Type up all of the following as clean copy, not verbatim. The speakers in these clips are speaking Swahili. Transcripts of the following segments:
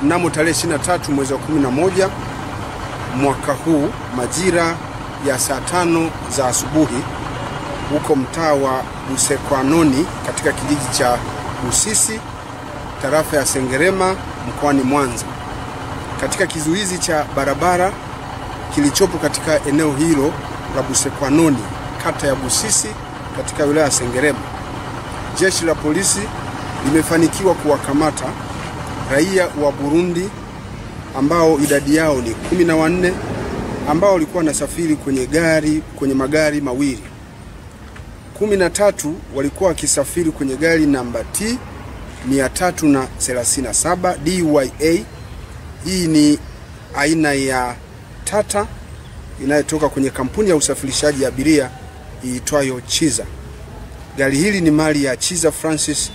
mnamo tarehe 23 mwezi wa 11 mwaka huu majira ya saa 5 za asubuhi huko mtaa wa Busekwanoni katika kijiji cha Busisi, tarafa ya Sengerema, mkoani Mwanza. Katika kizuizi cha barabara kilichopo katika eneo hilo la Busekwanoni, kata ya Busisi, katika wilaya ya Sengerema, jeshi la polisi limefanikiwa kuwakamata raia wa Burundi ambao idadi yao ni 14 ambao walikuwa nasafiri kwenye magari mawili. 13 walikuwa wakisafiri kwenye gari namba T 337 DYA. Hii ni aina ya Tata inayotoka kwenye kampuni ya usafirishaji abiria iitwayo Chiza. Gari hili ni mali ya Chiza Francis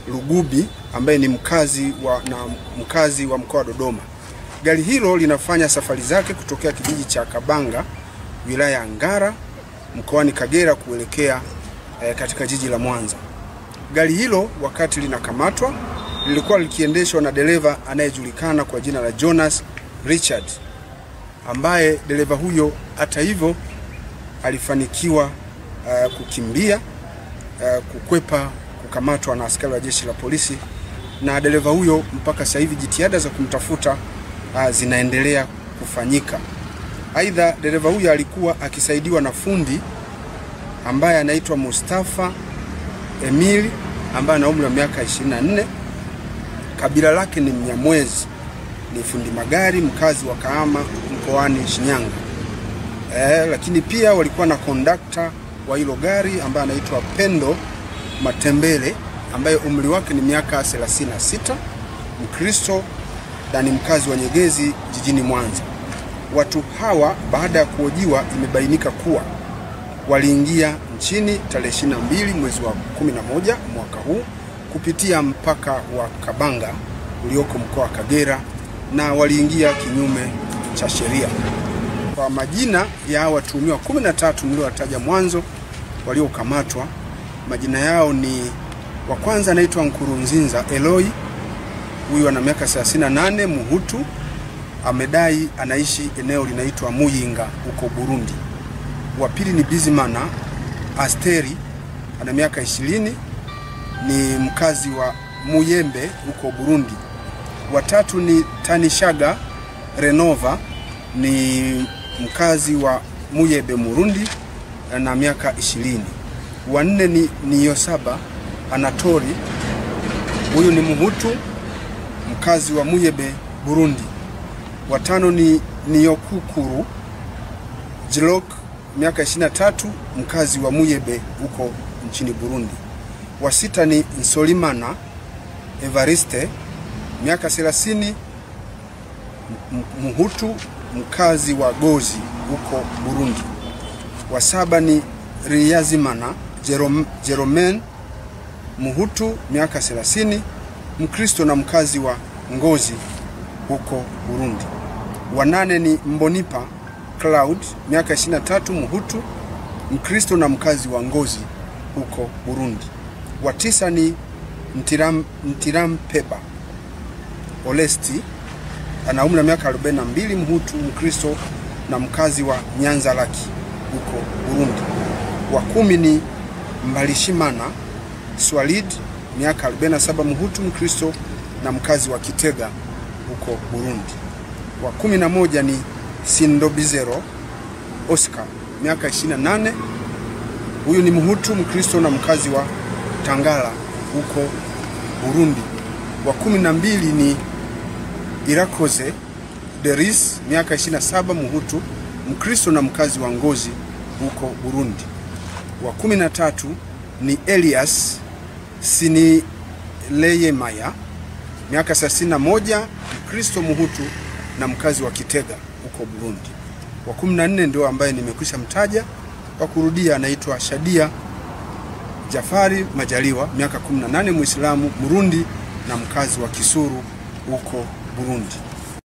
Lugubi ambaye ni mkazi wa mkoa wa Dodoma. Gari hilo linafanya safari zake kutokea kijiji cha Kabanga, wilaya ya Ngara, mkoani Kagera kuelekea katika jiji la Mwanza. Gari hilo wakati linakamatwa lilikuwa likiendeshwa na dereva anayejulikana kwa jina la Jonas Richard, ambaye dereva huyo hata hivyo alifanikiwa kukimbia, kukwepa kukamatwa na askari wa jeshi la polisi, na dereva huyo mpaka sasa hivi jitihada za kumtafuta zinaendelea kufanyika. Aidha, dereva huyo alikuwa akisaidiwa na fundi ambaye anaitwa Mustafa Emili ambaye ana umri wa miaka 24. Kabila lake ni Mnyamwezi, ni fundi magari, mkazi wa Kahama mkoani Shinyanga. Lakini pia walikuwa na kondakta wa hilo gari ambaye anaitwa Pendo Matembele ambaye umri wake ni miaka 36, Mkristo na ni mkazi wa Nyegezi jijini Mwanza. Watu hawa baada ya kuhojiwa imebainika kuwa waliingia nchini tarehe 22 mwezi wa 11 mwaka huu kupitia mpaka wa Kabanga ulioko mkoa wa Kagera, na waliingia kinyume cha sheria. Kwa majina ya watuhumiwa 13 niliowataja mwanzo waliokamatwa, majina yao ni wa kwanza anaitwa Nkurunzinza Eloi, huyu ana miaka 38, Muhutu, amedai anaishi eneo linaitwa Muyinga huko Burundi. Wa pili ni Bizimana Asteri, ana miaka 20, ni mkazi wa Muyembe huko Burundi. Wa tatu ni Tanishaga Renova, ni mkazi wa Muyebe Burundi, na miaka 20. Wa nne ni Niyosaba Anatori, huyu ni Muhutu, mkazi wa Muyebe Burundi. Wa tano ni Niyokukuru Jilok, miaka 23, mkazi wa Muyebe huko nchini Burundi. Wa sita ni Nsolimana Evariste, miaka 30, Muhutu, mkazi wa Gozi huko Burundi. Wa saba ni Riyazimana Jeromen, Muhutu, miaka 30, Mkristo na mkazi wa Ngozi huko Burundi. Wa nane ni Mbonipa Cloud, miaka 23, Muhutu, Mkristo na mkazi wa Ngozi huko Burundi. Wa tisa ni Ntirampeba Olesti, ana umri wa miaka 42, Muhutu, Mkristo na mkazi wa Nyanza Laki huko Burundi. Wa 10 ni Mbalishimana Swalid, miaka 47, Muhutu, Mkristo na mkazi wa Kitega huko Burundi. Wa 11 ni Sindobizero Oscar, miaka 28, huyu ni Muhutu, Mkristo na mkazi wa Tangala huko Burundi. Wa 12 ni Irakoze Deris, miaka 27, Muhutu, Mkristo na mkazi wa Ngozi huko Burundi. Wa 13 ni Elias Sinileyemaya, miaka 61, Mkristo, Muhutu na mkazi wa Kitega huko Burundi. Wa 14 ndio ambaye nimekwisha mtaja, kwa kurudia anaitwa Shadia Jafari Majaliwa, miaka 18, Muislamu, Burundi na mkazi wa Kisuru huko Burundi.